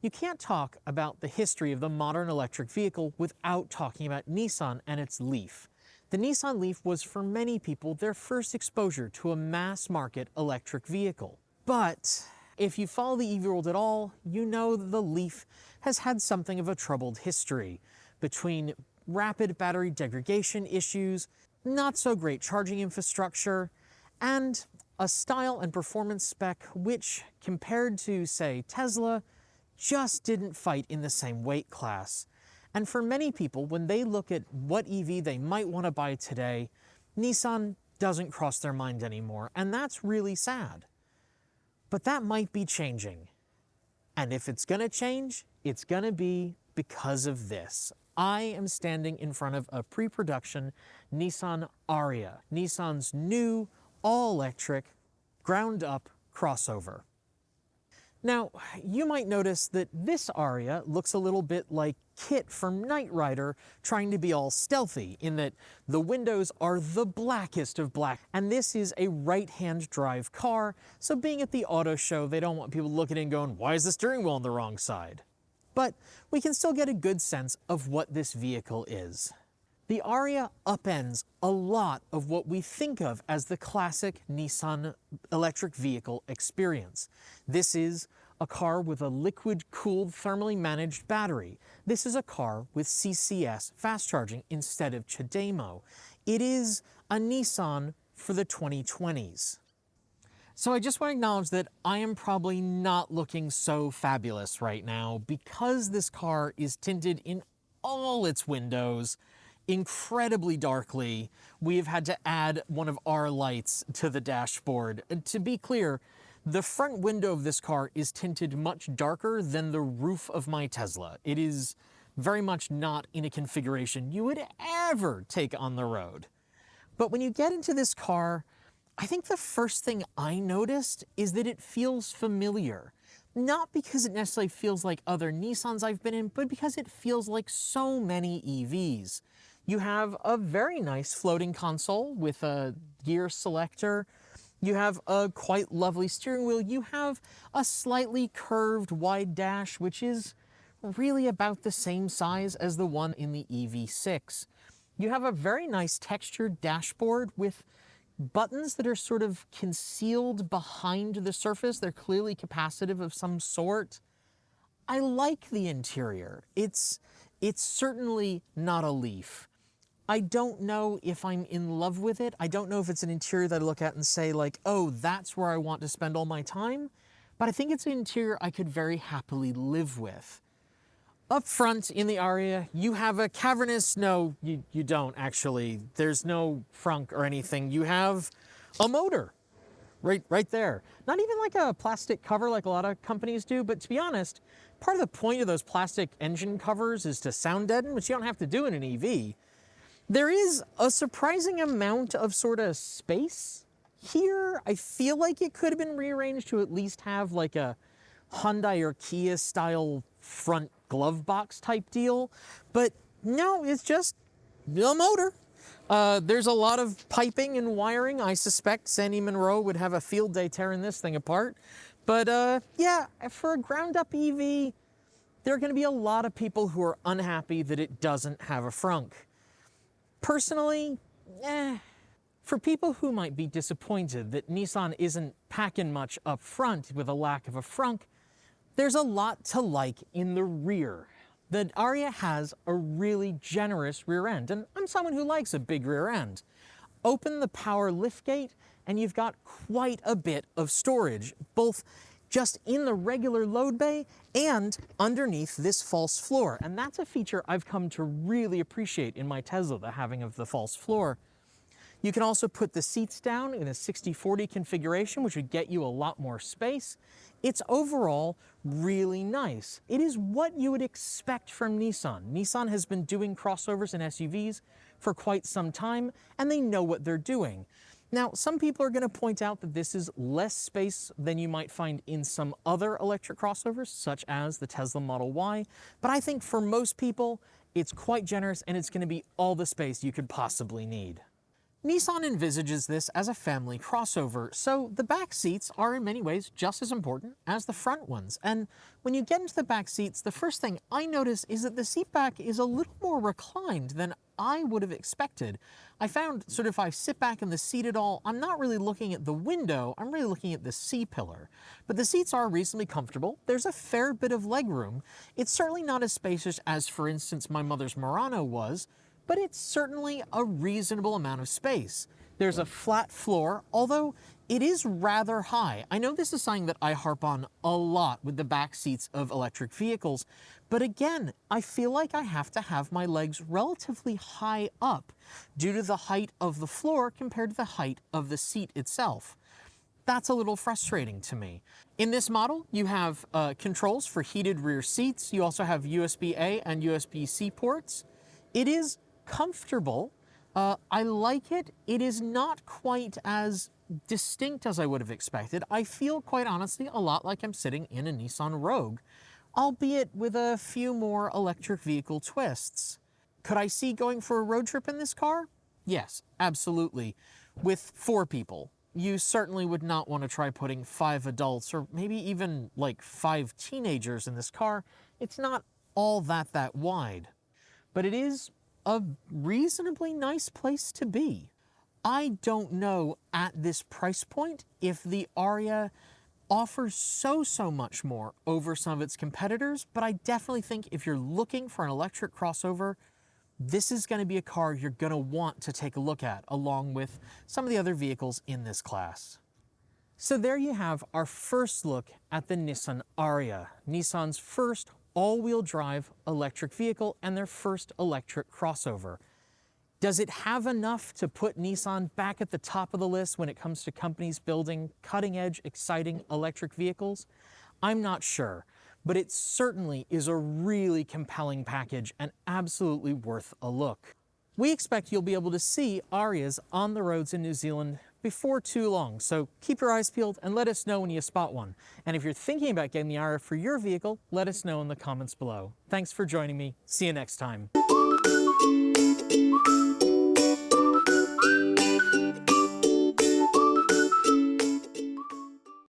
You can't talk about the history of the modern electric vehicle without talking about Nissan and its LEAF. The Nissan LEAF was for many people their first exposure to a mass market electric vehicle. But if you follow the EV world at all, you know that the LEAF has had something of a troubled history between rapid battery degradation issues, not so great charging infrastructure, and a style and performance spec which, compared to, say, Tesla, just didn't fight in the same weight class. And for many people, when they look at what EV they might want to buy today, Nissan doesn't cross their mind anymore, and that's really sad. But that might be changing. And if it's gonna change, it's gonna be because of this. I am standing in front of a pre-production Nissan Ariya, Nissan's new all-electric, ground-up crossover. Now, you might notice that this Ariya looks a little bit like Kit from Knight Rider trying to be all stealthy, in that the windows are the blackest of black, and this is a right-hand drive car, so being at the auto show, they don't want people looking and going, why is the steering wheel on the wrong side? But we can still get a good sense of what this vehicle is. The Ariya upends a lot of what we think of as the classic Nissan electric vehicle experience. This is a car with a liquid-cooled, thermally managed battery. This is a car with CCS fast charging instead of CHAdeMO. It is a Nissan for the 2020s. So I just want to acknowledge that I am probably not looking so fabulous right now because this car is tinted in all its windows incredibly darkly. We have had to add one of our lights to the dashboard. And to be clear, the front window of this car is tinted much darker than the roof of my Tesla. It is very much not in a configuration you would ever take on the road. But when you get into this car, I think the first thing I noticed is that it feels familiar. Not because it necessarily feels like other Nissans I've been in, but because it feels like so many EVs. You have a very nice floating console with a gear selector. You have a quite lovely steering wheel. You have a slightly curved wide dash, which is really about the same size as the one in the EV6. You have a very nice textured dashboard with buttons that are sort of concealed behind the surface. They're clearly capacitive of some sort. I like the interior. It's certainly not a LEAF. I don't know if I'm in love with it. I don't know if it's an interior that I look at and say like, oh, that's where I want to spend all my time. But I think it's an interior I could very happily live with. Up front in the Ariya, you have a cavernous, no, you don't actually. There's no frunk or anything. You have a motor right there. Not even like a plastic cover like a lot of companies do, but to be honest, part of the point of those plastic engine covers is to sound deaden, which you don't have to do in an EV. There is a surprising amount of sort of space here. I feel like it could have been rearranged to at least have like a Hyundai or Kia style front glove box type deal, but no, it's just a motor. There's a lot of piping and wiring. I suspect Sandy Munro would have a field day tearing this thing apart. But yeah, for a ground up EV, there are going to be a lot of people who are unhappy that it doesn't have a frunk. Personally, for people who might be disappointed that Nissan isn't packing much up front with a lack of a frunk, there's a lot to like in the rear. The Ariya has a really generous rear end, and I'm someone who likes a big rear end. Open the power liftgate, and you've got quite a bit of storage, both just in the regular load bay and underneath this false floor. And that's a feature I've come to really appreciate in my Tesla, the having of the false floor. You can also put the seats down in a 60/40 configuration, which would get you a lot more space. It's overall really nice. It is what you would expect from Nissan. Nissan has been doing crossovers and SUVs for quite some time, and they know what they're doing. Now, some people are going to point out that this is less space than you might find in some other electric crossovers, such as the Tesla Model Y, but I think for most people, it's quite generous and it's going to be all the space you could possibly need. Nissan envisages this as a family crossover, so the back seats are in many ways just as important as the front ones. And when you get into the back seats, the first thing I notice is that the seat back is a little more reclined than I would have expected. I found sort of if I sit back in the seat at all, I'm not really looking at the window, I'm really looking at the C-pillar. But the seats are reasonably comfortable. There's a fair bit of legroom. It's certainly not as spacious as, for instance, my mother's Murano was, but it's certainly a reasonable amount of space. There's a flat floor, although it is rather high. I know this is something that I harp on a lot with the back seats of electric vehicles, but again, I feel like I have to have my legs relatively high up due to the height of the floor compared to the height of the seat itself. That's a little frustrating to me. In this model, you have controls for heated rear seats. You also have USB-A and USB-C ports. It is comfortable. I like it. It is not quite as distinct as I would have expected. I feel, quite honestly, a lot like I'm sitting in a Nissan Rogue, albeit with a few more electric vehicle twists. Could I see going for a road trip in this car? Yes, absolutely. With 4 people. You certainly would not want to try putting 5 adults or maybe even like 5 teenagers in this car. It's not all that wide. But it is a reasonably nice place to be. I don't know at this price point if the Ariya offers so much more over some of its competitors, but I definitely think if you're looking for an electric crossover, this is going to be a car you're going to want to take a look at along with some of the other vehicles in this class. So there you have our first look at the Nissan Ariya, Nissan's first all-wheel drive electric vehicle and their first electric crossover. Does it have enough to put Nissan back at the top of the list when it comes to companies building cutting-edge, exciting electric vehicles? I'm not sure, but it certainly is a really compelling package and absolutely worth a look. We expect you'll be able to see Ariyas on the roads in New Zealand before too long, so keep your eyes peeled and let us know when you spot one. And if you're thinking about getting the Ariya for your vehicle, let us know in the comments below. Thanks for joining me. See you next time.